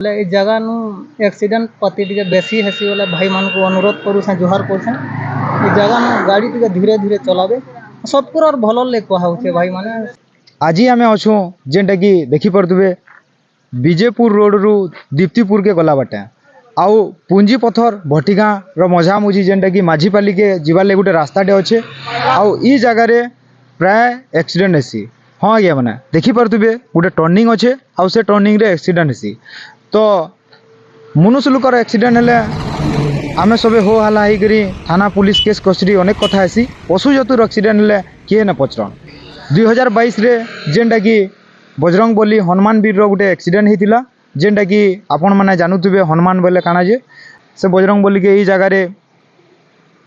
बोले ई जगह नु एक्सीडेंट पति टिके बेसी हेसी बोले भाई मान को अनुरोध करू से जोहार कर से ई जगह नु गाड़ी टिके धीरे धीरे चलावे सब पुर और भलो ले कहा होचे भाई माने। आज आम अच्छू जेनटा कि देखिपे विजयपुर रोड रु दीप्तिपुर के गला बाटे आउ पुंजी पथर भटिगाँ मझामुझी जेनटा कि माझीपाली के जीवार लगे गोटे रास्ताटे अच्छे आउ ई जगार प्राय एक्सीडेंट हेसी। हाँ आज्ञा मैंने देखिपे गोटे टर्निंग अच्छे आउ से टर्निंग रे एक्सीडेंट हेसी। तो मनुष्य लोकर एक्सीडेंट हेले आमे सबे हो हल्ला होकर थाना पुलिस केस कस्टडी अनेक कथा हेसी। पशु जतुर एक्सीडेंट हेले किए न पचरन 2022 रे जेनटा कि बजरंग बली हनुमान वीर गोटे एक्सीडेंट होता जेनटा कि आपण मैंने जानूवे हनुमान बोले काना जे से बजरंग बली के जगार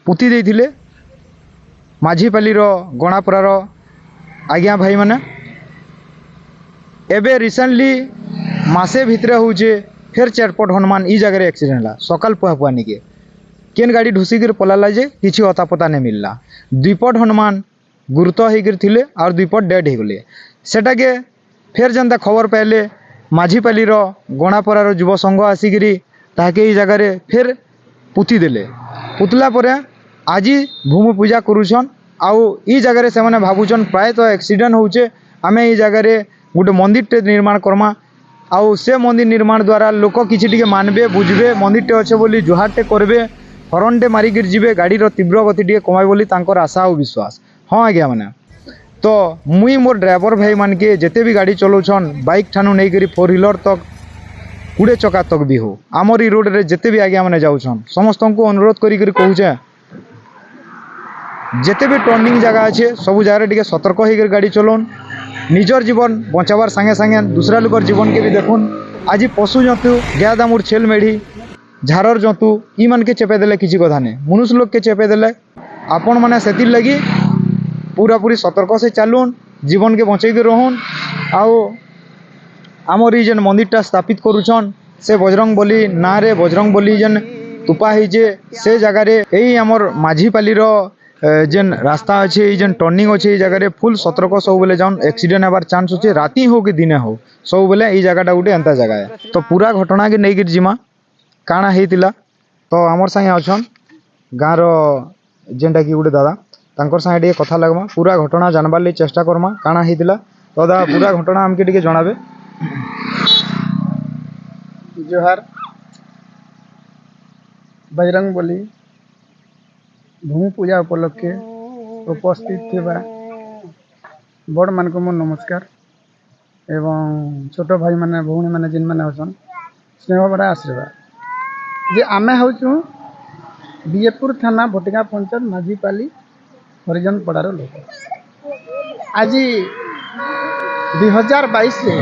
पुती देइथिले माझीपाली गणापरार आज्ञा भाई मैंने एबे रिसेंटली मासे भितरे होचे फिर चारपट हनुमान ई जगह एक्सीडेंट है सकाल पुआ पुआ निके केन गाड़ी ढुसिक पलाला जे किसी अता पता नहीं मिलला। दुईपट हनुमान गुरुतर होकर थिले और दुईपट डेड हो गले सेटा के फिर जनता खबर पाइले माझीपाली गणापरार युव संघ आसिक ताके ई जगह फिर पुती देले पुतला परे आज भूमि पूजा करुछन आउ ई जगह से माने भाबुछन प्रायतः एक्सीडेंट होचे आमे ई जगह गोटे मंदिर टे निर्माण करमा आउ से मंदिर निर्माण द्वारा लोक किसी टिके मानबे बुझबे मंदिर टे अच्छे बोली जुहार टे करबे हरण टे मारिक जीवे गाड़ीर तीव्र गति टे कमाए बोली तांकर आशा और विश्वास। हाँ आज्ञा मैंने तो मुई मोर ड्राइवर भाई मान के जिते भी गाड़ी चलाउछन बाइक ठानु नहीं करी 4 व्हीलर तक 20 चक्का तक भी हो आमर ई रोड रे जिते भी आज्ञा मैंने जाउछन समस्त को अनुरोध करी कहूचे जिते भी टर्निंग जगह अच्छे सब जगह टिके सतर्क होकर गाड़ी चलाउन निजर जीवन बचावार संगे संगे दूसरा लोकर जीवन के भी देखुन। आज पशु जंतु गाय दामुर छेल मेढ़ी झारर जंतु ई मन के चेपे देले किसी कथा नहीं मनुष्य लोग के चेपे देले आपण मैंने से लगी पूरा पूरी सतर्क से चलुन जीवन के बचई के रहन आउ आमर ई जेन मंदिरटा स्थापित करुछन से बजरंग बली ना रे बजरंग बली जेन तुपा होइजे से जगार यही आमर माझीपाली जेन रास्ता अच्छे जेन टर्निंग अच्छे जगह फुल सतर्क सब बेले जान एक्सीडेंट हबार चांस अच्छे राति हो कि दिने हो सब बेले ये जगह गोटे एंता जगह है। तो पूरा घटना के नहीं जिमा काଣା होता तो आमर संगे अच्छन गाँव जेनटा कि गोटे दादा तांकर संगे टे कथा लगमा पूरा घटना जानबार लिए चेष्टा करमा काଣା होता तो दादा पूरा घटना आमके टे जनाबे। जोहार बजरंग बली भूमि पूजा उपलक्षे उपस्थित थिबा बड़ मान को मोर नमस्कार एवं छोट भाई माने भौणी माने जिन माने होसन स्नेह बड़ा आशीर्वाद जे आमे होचु विजयपुर थाना भटिगाँ पंचायत माझीपाली हरिजन पड़ार लोक आज 2022 रे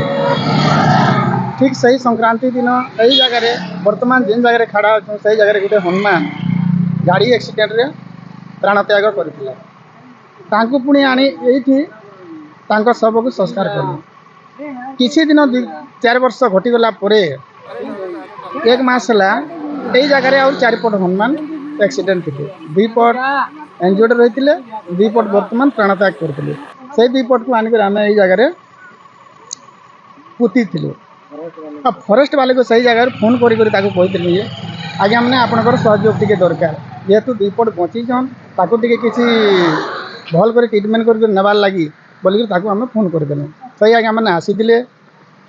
ठीक सही संक्रांति दिन यही जगह वर्तमान जिन जगह खड़ा अच्छे सही जगह गोटे हनुमान गाड़ी एक्सीडेंट रे प्राण त्याग करथिले पुणी आनी एठी शव को संस्कार कले किसी दिन 4 वर्ष घटीगला परे 1 मास है यही जगह आउ 4 पट हनुमान एक्सीडेंट थे 2 पट एंजोर्ड रही 2 पट वर्तमान प्राण त्याग करते से 2 पट को आनिक आम यही जगह पुती थिलु फॉरेस्ट वाले को सही जगह फोन करी आज्ञा मैंने आपंकर सहयोग टी दरकार जेहेतु 2 पट बचीछन ताको टिके किसी भल कर ट्रिटमेंट कर नेबार लगी बोलिक आम फोन करदेलु सही आज्ञा मैंने आसी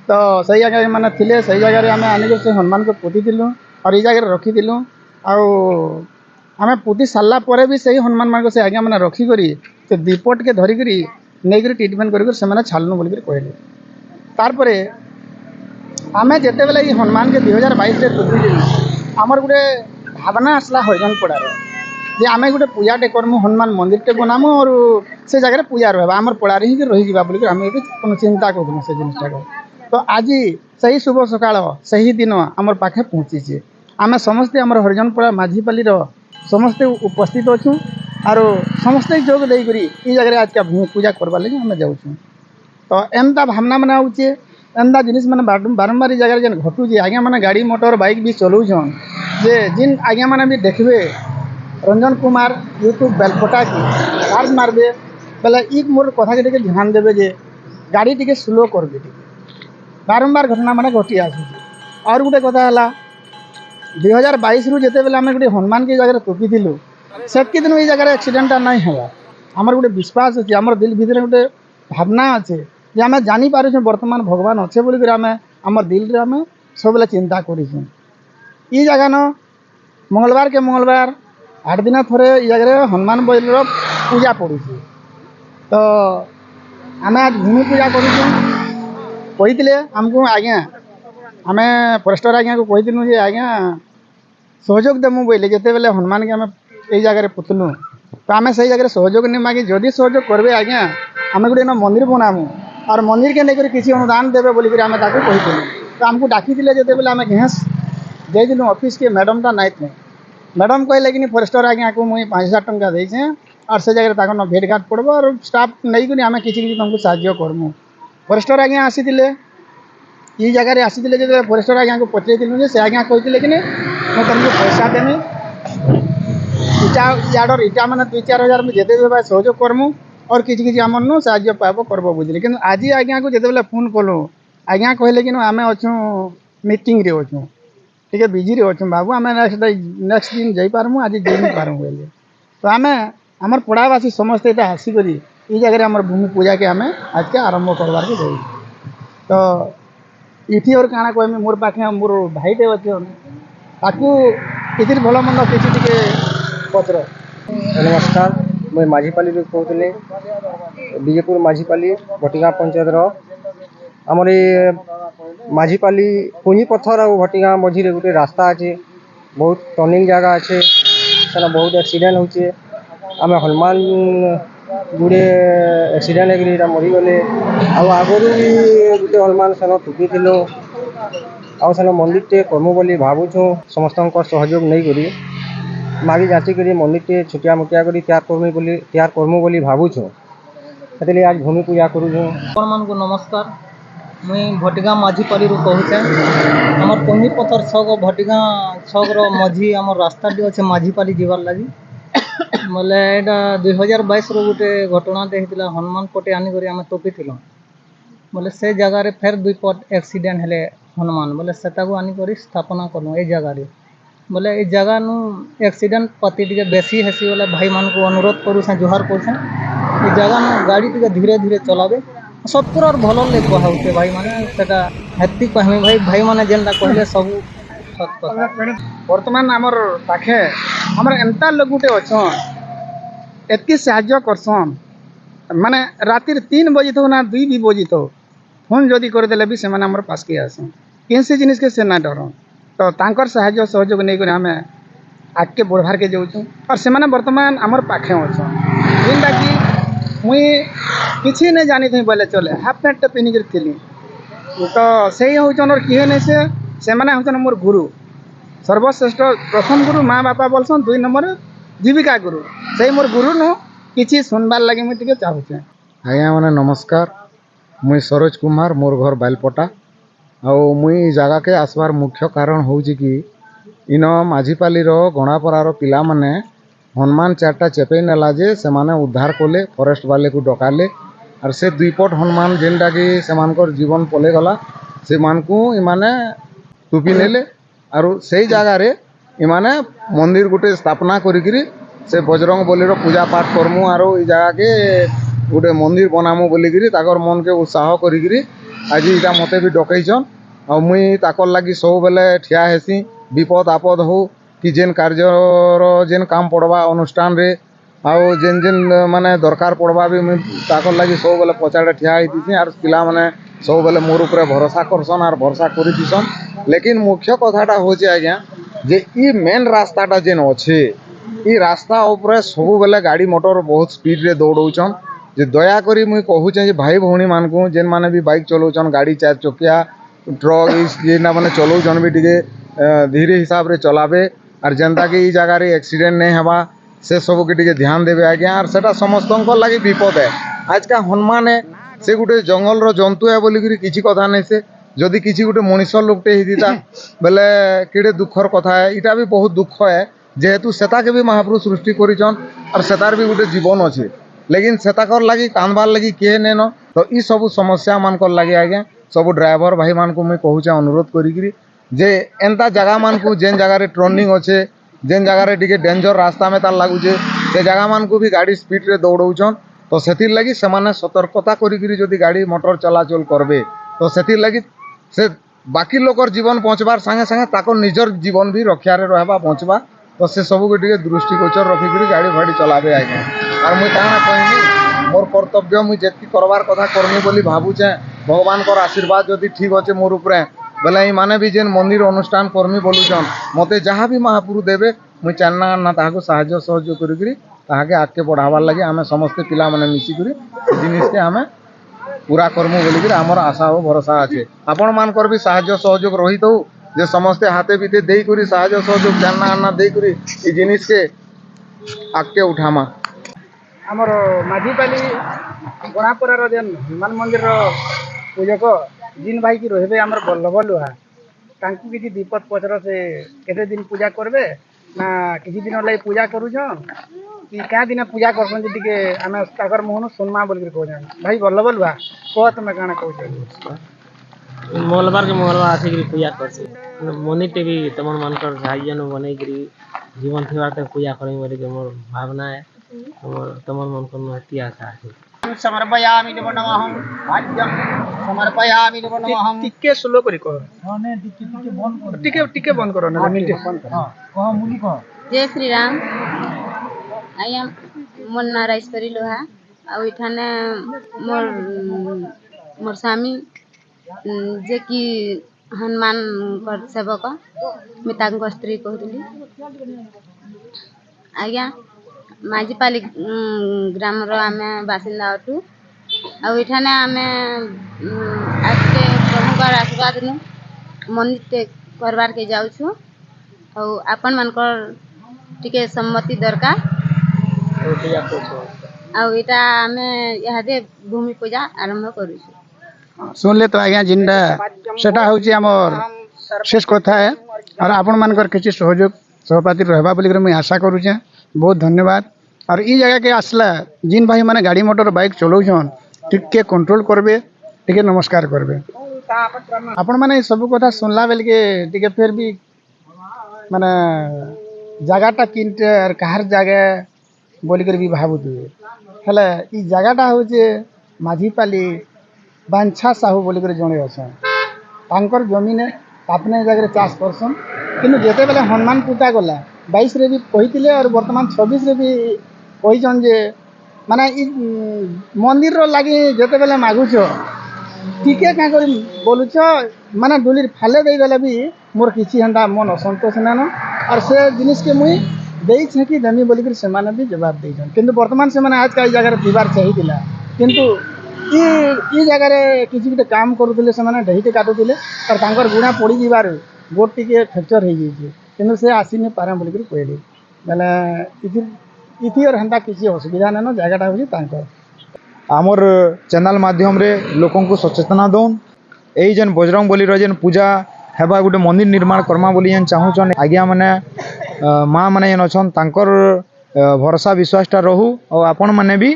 तो सही आज्ञा मैंने थे सही जगह आम आनिक से हनुमान को पोतीलु और ये जगह रखीलु आम पोती सारा पर भी सही हनुमान मान से आज्ञा मैंने रखिक से 2 पट के धरिक नहीं ट्रिटमेंट कर छाड़नु बोलिक कहले तार आम जिते बेले हनुमान के 2022 आमर गोटे भावना आसला हरिजन पड़ार जे आम गोटे पूजाटे करमु हनुमान मंदिर टे बनामु और से जगह पूजा रहा आमर पड़ारे ही रही बोलिक आम ये चिंता करूँ से जिनटा तो आज सही शुभ सकाल सही दिन आमर पाखे पहुँची आम समस्ते आमर हरिजन पड़ा माझीपाली समस्ते उपस्थित अच्छू और समस्ते जोग देकर ये जगह आज का भूमि पूजा करवा लगे आम जाऊँ तो एमता भावना मैंने आउे एंता जिनिस मैंने बारंबार जगह जेन घटुचे आज्ञा मैंने गाड़ी मोटर बाइक भी चलाउछन जे जिन आज्ञा मैंने भी देखबे रंजन कुमार यूट्यूब बेलफटा की चार्ज मारबे बेले एक मोर कथा के ध्यान देवे जे गाड़ी टी स्लो कर बारंबार घटना मैंने घटी आसूँ और गोटे कथा है 2022 रु जिते बेले आम गोटे हनुमान के जगह तोपिलु सेतकी दिन ये जगह एक्सीडेंटा नहीं है आमर गोटे विश्वास अच्छे आम दिल भितर गोटे भावना अच्छे जे आम जापर बर्तमान भगवान अच्छे बोलिक आम आम दिल रे आम सब चिंता करूँ ये जगह न मंगलवार के मंगलवार 8 दिन थोड़े ये जगह हनुमान बलि पूजा पड़ू तो आम आज भूमि पूजा कही आमको आज्ञा आम फरेस्टर आज्ञा को कहीलु जे आज्ञा सहयोग देमु बोले जिते बेले हनुमान के आम ये जगह पुतलु तो आम से जगह सहयोग नहीं मांगी जदि सहयोग करेंगे आज्ञा आम गोटे मंदिर बनामु और मंदिर के लेकर किसी अनुदान देवे बोलिक आम कहीलु तो आमको डाकी जिते बेले आम घेस जाइलु ऑफिस के मैडमटा नाई थे मैडम कहले कि फरेस्टर आज्ञा को मुझे 5000 टंका देचे और से जगह तक भेट घाट पड़ब और स्टाफ नहीं कि आम किसी तुमको साहय करमु फरेस्टर आज्ञा आसी ये जगह आसी जो फरेस्टर आज्ञा को पचेलु से आज्ञा कहते कि मैं तुमको पैसा देमी इटा याडर इटा मैंने 2-4 हजार में जिते भी सहयोग करमु और किसी आमन साहय पाइब करब बुझे कि आज आज्ञा को जिते बेले फोन कलु आज्ञा कहले कि आम अच्छु मीटिंग रे अच्छु टे बिजी रे अच्छु बाबू आम नेक्स्ट दिन जापारमु आज जाई पारूँ बोले तो आम आमर पड़ावासी समस्ते ये आसिक ये जगह आम भूमि पूजा के आम आज के आरंभ करवार के जाऊ तो इठी और काଣା कहमी मोर पाखे मोर भाईटे अच्छे ताकू किसी भल मंद किसी टे पचर। नमस्कार मैं माझीपाली कहते विजयपुर माझीपाली भटिगा पंचायतर आमर ये माझीपाली पुंजी पत्थर और भटिगा मझी गोटे रास्ता अच्छे बहुत टर्निंग जगह अच्छे सेना बहुत एक्सीडेंट होचे आम हनुमान गुड़े एक्सीडेंट हो मरीगले आगुरी भी गोटे हनुमान सेन टुकी आन मंदिर कर्मु बोली भावुँ समस्त सहयोग नहीं करी मागी जाची करी मंदिर टे छुटिया मुटिया करी तैयार कर्मु बोली भावुँ से आज भूमि पूजा करूँ। आपण को नमस्कार मुई भटिगा माझीपाली कहूचे आमर पुंजी पत्थर छक भटिगा छक मझी आम रास्ता टी अच्छे माझीपाली जीवार लगी बोले यहाँ 2022 गोटे घटनाटे होता हनुमान पटे आनिक आम तोपी बोले से जगार फेर 2 पट एक्सीडेंट हेले हनुमान बोले से आनिक स्थापना कलु ये जगार बोले ये जगह नु एक्सीडेंट पति टे बेसी हेसी बोले भाई मान को अनुरोध करूँ जुहार कर जगह नु गाड़ी टे धीरे धीरे चलावे सबको और भल ले कहे भाई मैंने हेती कहमी भाई भाई मैंने जेनटा कहले सब सत कथा बर्तमान आमर पाखे आमर एंता लोग गोटे अच्छन एति साहाय्य करसन माने रातिर 3 बजे तो ना 2 भी बजे तो फोन जदि करदेले भी से पास के आसन किसी जिनिस के से ना डरन तो तांकर साहाय्य सहयोग नहीं कर आम आगे बढ़ार के जाऊँ और से बर्तमान आमर पाखे अच्छन जेनटा कि मुई किसी नहीं जानी थी बोले चले हाफ पैंट टे पिन्हिक थी तो से हूँ और किए नहीं से हूँ मोर गुरु सर्वश्रेष्ठ प्रथम गुरु माँ बापा बोलसन 2 नंबर जीविका गुरु से मोर गुरु नु किसी सुनबार लगे मुझे चाहूचे। आज्ञा मैंने नमस्कार मुई सरोज कुमार मोर घर बालपटा आउ मुई जगह के आसबार मुख्य कारण हूँ कि इन माझीपाली गणापरार पिला माने हनुमान 4टा चेपे नेला जे से माने उद्धार कले फरेस्ट वाले को डकाले और से 2 पट हनुमान जेनटा कि से जीवन पले गला से मानकू इमाने टुपी नेले और से जगार इमाने मंदिर गोटे स्थापना करी से बजरंग बलिर पूजा पाठ करमु और ये जगह के गोटे मंदिर बनामु बोलिकी ताकर मन के उत्साह करी आज इटा मते भी डकईछन और मुई ताकर लगी सब बेले ठिया हेसी विपद आपद हो कि जेन कार्यर जेन काम पड़वा अनुष्ठान रे आउ जेन जेन माने दरकार पड़वा भी मुई ताकर लगी सब बेले पछाड़े ठिया होती और पिला माने सब बेले मोर उपरे भरोसा करसन और भरोसा करिसन लेकिन मुख्य कथाटा होचे आज्ञा जे ई मेन रास्ताटा जेन अच्छे ई रास्ता उपरे सब बेले गाड़ी मोटर बहुत स्पीड रे दौड़ौछन जे दया करी मुई कहूचे जे भाई भौणी मानकू जेन माने भी बाइक चलाउछन गाड़ी 4 चकिया ट्रक जेना माने चलाउछन भी टिके धीरे हिसाब रे चलावे और जेनता कि ई जगह रे एक्सीडेंट नहीं हवा से सब के टिके ध्यान देवे आज्ञा और सेटा समस्तन लगी विपद है आज का हनुमान है से गोटे जंगल रो जंतु है बोलिकी किसी कथा नहीं से जदि किसी गोटे मनुष्य लोकटे होता बेले किड़े दुखर कथा है इटा भी बहुत दुख है जेहेतु सेता के भी महाप्रभु सृष्टि करिछन और सेतार भी गोटे जीवन अच्छे लेकिन सेताकर लगी कांदबार लगी किए नेन तो ई सब समस्या मानकर लगे आज्ञा सब ड्राइवर भाई मान को मुझे कहूचे अनुरोध करी जे एंता जगह मान को जेन जगह रे टर्निंग अच्छे जेन जगह रे टिके डेंजर रास्ता में तार लगुचे से जगह मान को भी गाड़ी स्पीड रे दौड़ौछन तो सेथिर लगी से सतर्कता करी जदि गाड़ी मोटर चलाचल करबे तो सेथिर लगी से बाकी लोकर जीवन पहुँचबार संगे संगे ताकर निजर जीवन भी रक्षा रे रहबा पहुँचबा तो से सब को टिके दृष्टिगोचर रखिक गाड़ी फाड़ी चलाबे आज्ञा और मुई काना कहमी मोर कर्तव्य मुई जेतकी करबार कथा करमी बोली भावुचे भगवान आशीर्वाद जदि ठीक अच्छे मोर उपरे बोले माने भी जेन मंदिर अनुष्ठान कर्मी बोलुछन मते जहाँ भी महाप्रभु देवे मुई चान्ना आन्ना ताहाको साहाय्य सहयोग करी ताहाके आगे बढ़ावार लगे आमे समस्ते पिला माने मिसिकरी जिनिस के आमे पूरा करमु बोलिक आमर आशा और भरोसा अच्छे आपण मानकर भी साहाय्य सहयोग रहित हो जे समस्ते हाथे बीते देई करी साहाय्य सहयोग चान्ना आन्ना देई करी ई जिनिस के आगे उठामा आमर माझीपाली गणापुरार जेन हनुमान मंदिर पूजक जिन भाई की रहे आमर बल्लभ लुहा तांकु किसी दीपत पचर से केते दिन पूजा करबे ना किसी दिन लगे पूजा करूछन कि क्या दिन पूजा करछन जे टिके आमे ताकर मोहन सुनमा बोल के कहछन भाई बल्लभ लुहा कह तुम काना कहछ मंगलवार के मंगलवार आसिक पूजा करसे मंदिर टे भी तमन मानकर साहाय्य बनै जीवन थी बार पूजा करें बोले कि मोर भावना है तमन मन को अति आशा है समर्पयामि नमः भाग्यम समर्पयामि नमः टिके स्लो करी कह हाने टिके बंद कर टिके टिके बंद करो ना मिनट बंद करो हां कह मुली कह जय श्री राम आया मोर ना राइसपरी लोहा आ इठाने मोर मोर स्वामी जे कि हनुमान कर सेवक मैं तांको स्त्री कहली आज्ञा माझीपाली ग्राम रो आमे बासिंदा अटू आ इठाने आमे आज के प्रभुकर आशीर्वाद नु मंदिर ते करबार के जाऊ छु आ आपन मानकर टिके सम्मति दरकार आ इटा आमे यहादे भूमि पूजा आरंभ करू छु सुनले तो आज्ञा जिनटा सेटा होची हमर शेष कथा है और आपण मानकर किसी सहयोग सहपाठी रहबा बोली मैं आशा करूचे बहुत धन्यवाद और ई जगह के आसला जिन भाई माने गाड़ी मोटर बाइक चलाउछन टिके कंट्रोल करबे टिके नमस्कार करबे आपण माने सब कथा सुनला बेल के टिके फिर भी माने जगहटा किनते और कहार जगह बोली कर भी भाबुतुए हेले ई जगहटा होचे माझीपाली बांछा साहू बोली कर जणे अछन तांकर जमीन अपने जगह चाष करसन किंतु जेते बेले हनुमान पूजा गला 22 रे भी कहितिले और वर्तमान 26 रे भी कहिजन जे माने ई मंदिर रो लागि जेते बेले मागुछ टिके का करी बोलुछ माने डुलिर फाले देई गले भी मोर किछि हंदा मन असंतोष नान और से जिनिस के मुई देई छै कि देमी बोली कर से माने भी जवाब देइछन किंतु वर्तमान से माने आज का जगह रे दीवार चाहिए दिला किंतु ई जगह रे किछि बिटे काम करूतिले से माने ढहिते काटुतिले और तांकर गुणा पड़ी जिबार गोट टिके फ्रैक्चर हो जाइए किंतु से आसी नहीं पारे बोल कर कहली बेले इथि और हंता किसी असुविधा ना जगहटा होची तांकर आमर चैनल माध्यम रे लोकन को सचेतना दौन यही जेन बजरंग बली जेन पूजा हेबा गोटे मंदिर निर्माण करमा बोली जेन चाहूचन आज्ञा माने माँ माने जेन अछन तांकर भरोसा विश्वासटा रहू और आपण माने भी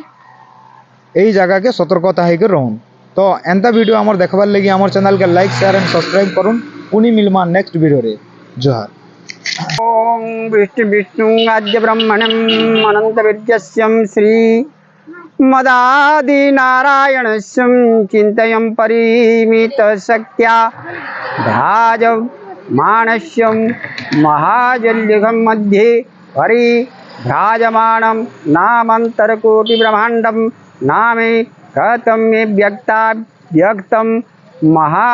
यही जगह के सतर्कता होकर रहून तो एंता वीडियो आमर देखबार लगी आमर चैनल के लाइक शेयर एंड सब्सक्राइब करूँ पुनी मिलमा नेक्स्ट वीडियो रे जोहार ओम विष्णु आद्य ब्रह्मणम अनंत विद्यस्यं श्री मदादि नारायणस्यं चिन्तयं परिमित शक्त्या ध्याज मानस्यं महाजल्यघं मध्ये हरि भ्राजमानं नामंतरकोटि ब्रह्मांडं नामे कथं मे व्यक्तं महा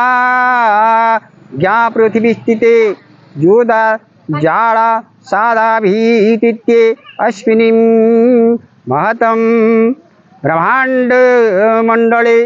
ज्ञा पृथ्वी स्थिते जोदा जाड़ा सादा भीतित्ये अश्विनीं महतं ब्रह्मांड मंडले